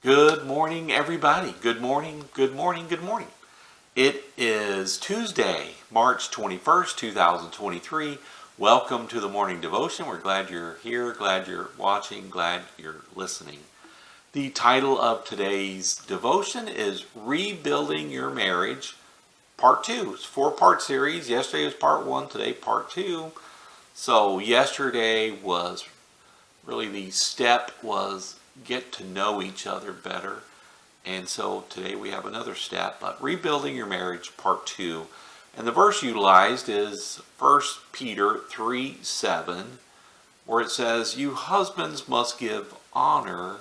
Good morning, everybody. Good morning, good morning, good morning. It is Tuesday, March 21st, 2023. Welcome to the morning devotion. We're glad you're here, glad you're watching, glad you're listening. The title of today's devotion is Rebuilding Your Marriage, Part 2. It's a 4-part series. Yesterday was Part 1, today Part 2. So yesterday was really the step was get to know each other better. And so today we have another step, but Rebuilding Your Marriage, Part 2. And the verse utilized is 1 Peter 3:7, where it says, "You husbands must give honor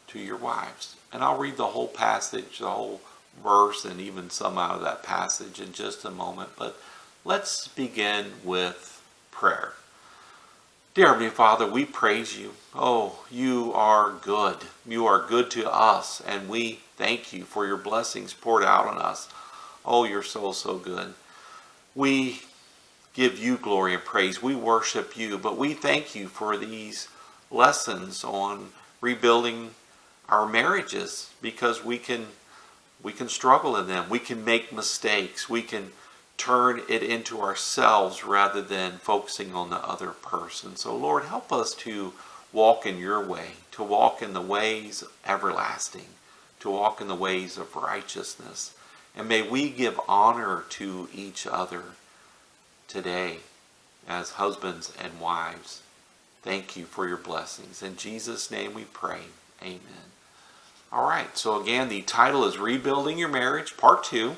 to your wives." And I'll read the whole passage, the whole verse, and even some out of that passage in just a moment. But let's begin with prayer. Dear Heavenly Father, we praise you. Oh, you are good. You are good to us, and we thank you for your blessings poured out on us. Oh, you're so good. We give you glory and praise. We worship you, but we thank you for these lessons on rebuilding our marriages, because we can struggle in them. We can make mistakes. We can turn it into ourselves rather than focusing on the other person. So Lord, help us to walk in your way, to walk in the ways everlasting, to walk in the ways of righteousness. And may we give honor to each other today as husbands and wives. Thank you for your blessings. In Jesus' name we pray. Amen. All right, so again, the title is Rebuilding Your Marriage, Part 2.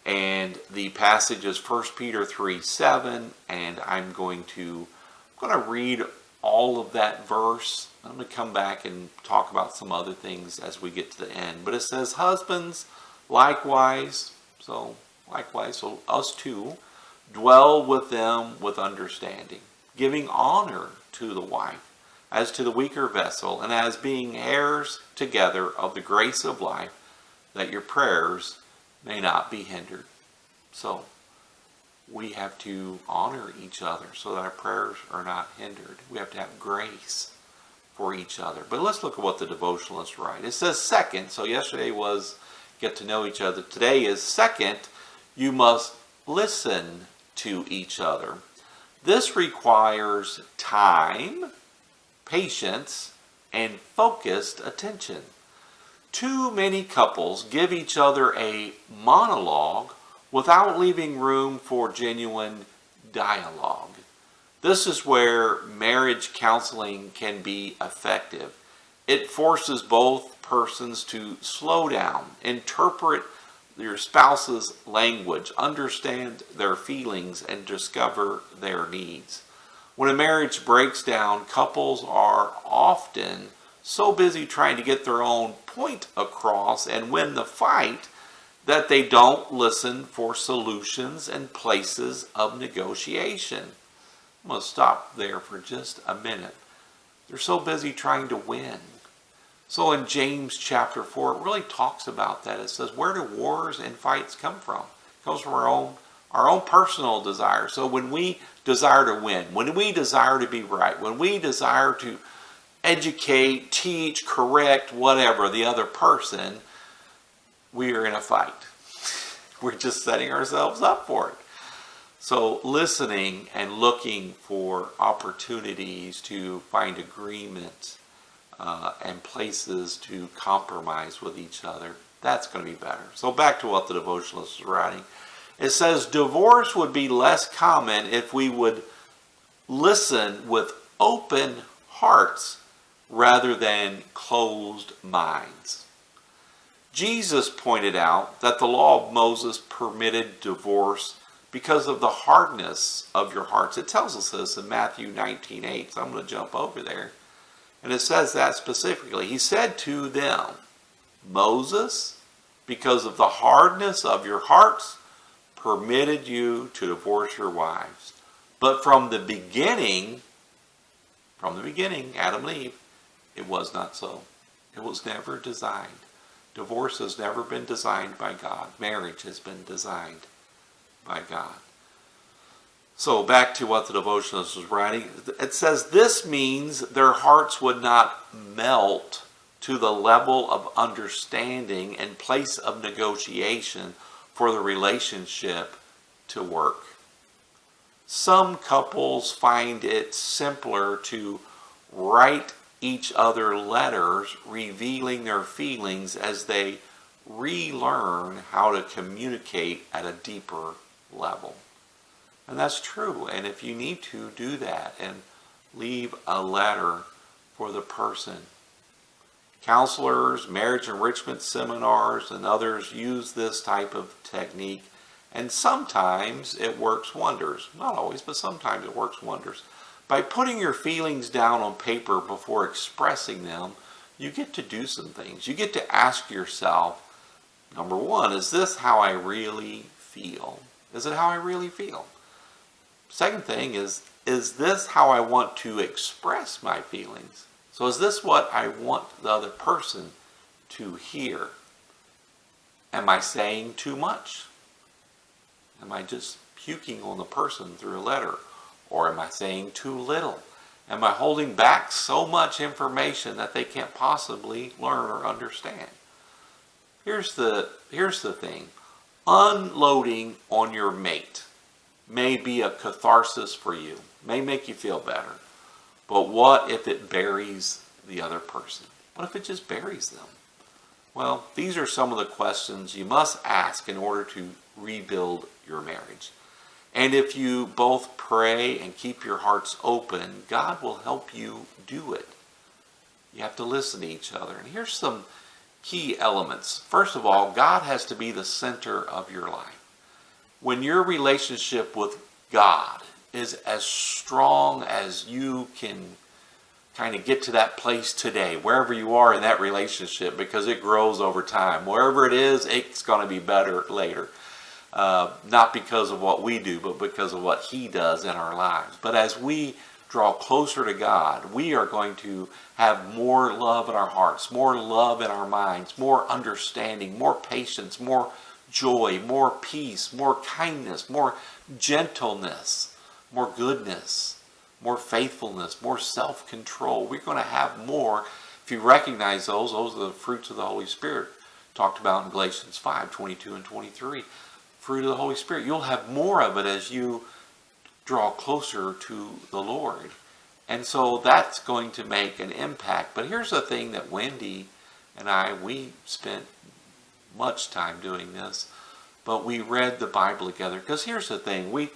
And the passage is 1 Peter 3:7, and I'm going to read all of that verse. I'm going to come back and talk about some other things as we get to the end. But it says, "Husbands, likewise," so us too, "dwell with them with understanding, giving honor to the wife as to the weaker vessel, and as being heirs together of the grace of life, that your prayers may not be hindered." So we have to honor each other so that our prayers are not hindered. We have to have grace for each other. But let's look at what the devotionalists write. It says second, so yesterday was get to know each other. Today is second, you must listen to each other. This requires time, patience, and focused attention. Too many couples give each other a monologue without leaving room for genuine dialogue. This is where marriage counseling can be effective. It forces both persons to slow down, interpret your spouse's language, understand their feelings, and discover their needs. When a marriage breaks down, couples are often so busy trying to get their own point across and win the fight that they don't listen for solutions and places of negotiation. I'm going to stop there for just a minute. They're so busy trying to win. So in James chapter 4, it really talks about that. It says, where do wars and fights come from? It comes from our own personal desire. So when we desire to win, when we desire to be right, when we desire to educate, teach, correct, whatever the other person, we are in a fight. We're just setting ourselves up for it. So listening and looking for opportunities to find agreement and places to compromise with each other, that's going to be better. So back to what the devotionalist is writing. It says, divorce would be less common if we would listen with open hearts rather than closed minds. Jesus pointed out that the law of Moses permitted divorce because of the hardness of your hearts. It tells us this in Matthew 19:8, so I'm going to jump over there. And it says that specifically. He said to them, Moses, because of the hardness of your hearts, permitted you to divorce your wives. But from the beginning, Adam and Eve, it was not so. It was never designed. Divorce has never been designed by God. Marriage has been designed by God. So back to what the devotionalist was writing. It says this means their hearts would not melt to the level of understanding and place of negotiation for the relationship to work. Some couples find it simpler to write each other letters revealing their feelings as they relearn how to communicate at a deeper level. And that's true. And if you need to, do that and leave a letter for the person. Counselors, marriage enrichment seminars, and others use this type of technique, and sometimes it works wonders. Not always, but sometimes it works wonders. By putting your feelings down on paper before expressing them, you get to do some things. You get to ask yourself, number one, is this how I really feel? Is it how I really feel? Second thing is this how I want to express my feelings? So is this what I want the other person to hear? Am I saying too much? Am I just puking on the person through a letter? Or am I saying too little? Am I holding back so much information that they can't possibly learn or understand? Here's the thing. Unloading on your mate may be a catharsis for you, may make you feel better. But what if it buries the other person? What if it just buries them? Well, these are some of the questions you must ask in order to rebuild your marriage. And if you both pray and keep your hearts open, God will help you do it. You have to listen to each other. And here's some key elements. First of all, God has to be the center of your life. When your relationship with God is as strong as you can kind of get to that place today, wherever you are in that relationship, because it grows over time. Wherever it is, it's going to be better later. Not because of what we do, but because of what He does in our lives. But as we draw closer to God, we are going to have more love in our hearts, more love in our minds, more understanding, more patience, more joy, more peace, more kindness, more gentleness, more goodness, more faithfulness, more self-control. We're going to have more. If you recognize those are the fruits of the Holy Spirit talked about in Galatians 5:22 and 23. Fruit of the Holy Spirit. You'll have more of it as you draw closer to the Lord. And so that's going to make an impact. But here's the thing that Wendy and we spent much time doing this, but we read the Bible together. Because here's the thing, we've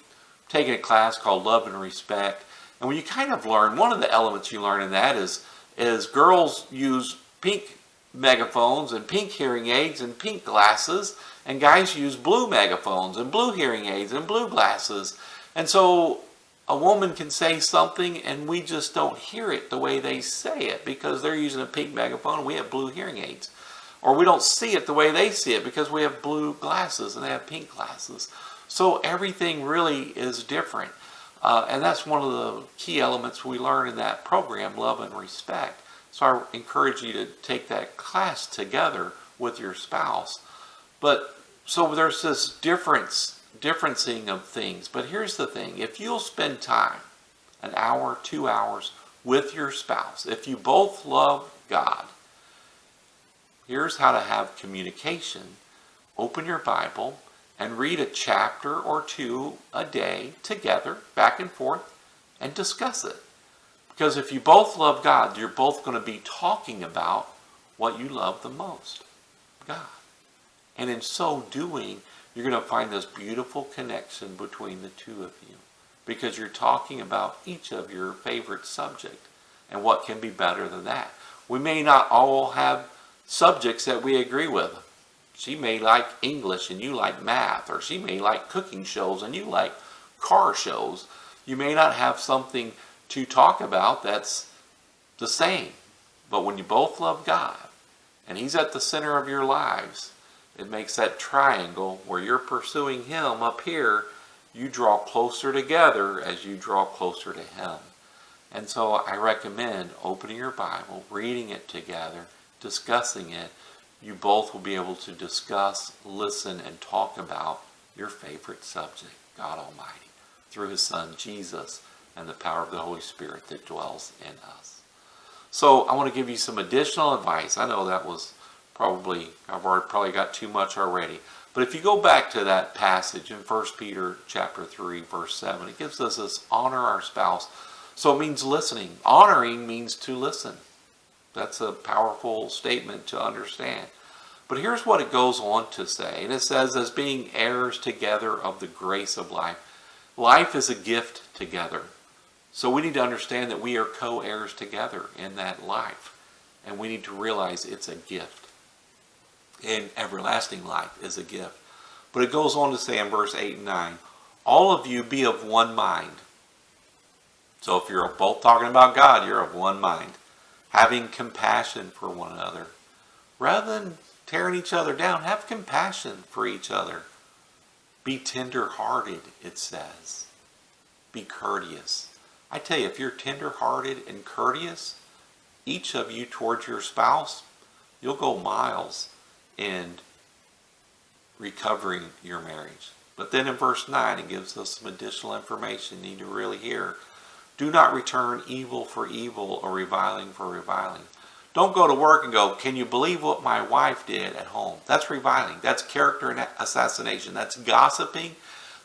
taken a class called Love and Respect, and when you kind of learn, one of the elements you learn in that is girls use pink megaphones and pink hearing aids and pink glasses, and guys use blue megaphones and blue hearing aids and blue glasses. And so a woman can say something and we just don't hear it the way they say it because they're using a pink megaphone and we have blue hearing aids. Or we don't see it the way they see it because we have blue glasses and they have pink glasses. So everything really is different. And that's one of the key elements we learn in that program, Love and Respect. So I encourage you to take that class together with your spouse. But so there's this differencing of things. But here's the thing. If you'll spend time, an hour, 2 hours, with your spouse, if you both love God, here's how to have communication. Open your Bible and read a chapter or two a day together, back and forth, and discuss it. Because if you both love God, you're both going to be talking about what you love the most, God. And in so doing, you're going to find this beautiful connection between the two of you. Because you're talking about each of your favorite subject. And what can be better than that? We may not all have subjects that we agree with. She may like English and you like math. Or she may like cooking shows and you like car shows. You may not have something to talk about that's the same. But when you both love God and He's at the center of your lives, it makes that triangle where you're pursuing Him up here. You draw closer together as you draw closer to Him. And so I recommend opening your Bible, reading it together, discussing it. You both will be able to discuss, listen, and talk about your favorite subject, God Almighty, through His Son Jesus and the power of the Holy Spirit that dwells in us. So I want to give you some additional advice. I know that was I've probably got too much already. But if you go back to that passage in 1 Peter chapter 3, verse 7, it gives us this honor our spouse. So it means listening. Honoring means to listen. That's a powerful statement to understand. But here's what it goes on to say. And it says, as being heirs together of the grace of life. Life is a gift together. So we need to understand that we are co-heirs together in that life. And we need to realize it's a gift. And everlasting life is a gift. But it goes on to say in verse 8 and 9, all of you be of one mind. So if you're both talking about God, you're of one mind. Having compassion for one another. Rather than tearing each other down, have compassion for each other. Be tender-hearted, it says. Be courteous. I tell you, if you're tender-hearted and courteous, each of you towards your spouse, you'll go miles in recovering your marriage. But then in verse 9, it gives us some additional information you need to really hear. Do not return evil for evil or reviling for reviling. Don't go to work and go, can you believe what my wife did at home? That's reviling. That's character assassination. That's gossiping.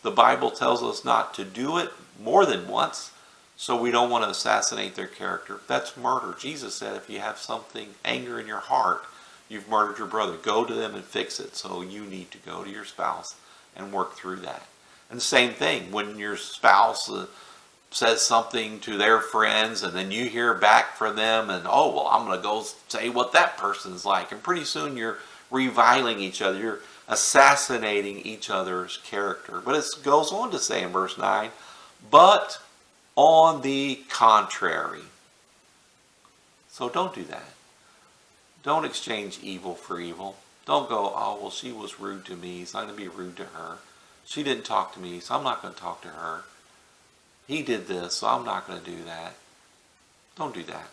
The Bible tells us not to do it more than once, so we don't want to assassinate their character. That's murder. Jesus said if you have something, anger in your heart, you've murdered your brother. Go to them and fix it. So you need to go to your spouse and work through that. And the same thing, when your spouse says something to their friends and then you hear back from them and, oh, well, I'm going to go say what that person's like. And pretty soon you're reviling each other. You're assassinating each other's character. But it goes on to say in verse 9, but on the contrary. So don't do that. Don't exchange evil for evil. Don't go, oh, well, she was rude to me, so I'm going to be rude to her. She didn't talk to me, so I'm not going to talk to her. He did this, so I'm not going to do that. Don't do that.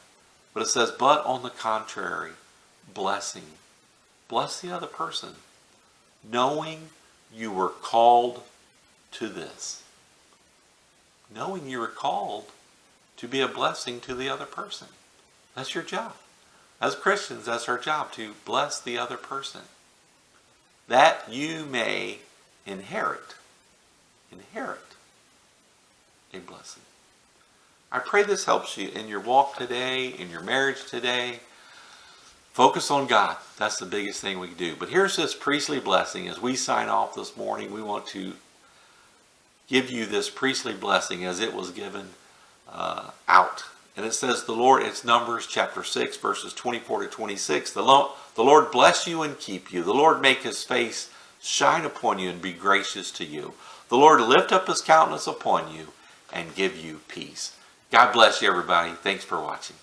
But it says, but on the contrary, blessing. Bless the other person, knowing you were called to this. Knowing you were called to be a blessing to the other person. That's your job. As Christians, that's our job, to bless the other person. That you may inherit a blessing. I pray this helps you in your walk today, in your marriage today. Focus on God. That's the biggest thing we can do. But here's this priestly blessing. As we sign off this morning, we want to give you this priestly blessing as it was given out. And it says, the Lord, it's Numbers chapter 6, verses 24 to 26. The Lord bless you and keep you. The Lord make his face shine upon you and be gracious to you. The Lord lift up his countenance upon you and give you peace. God bless you, everybody. Thanks for watching.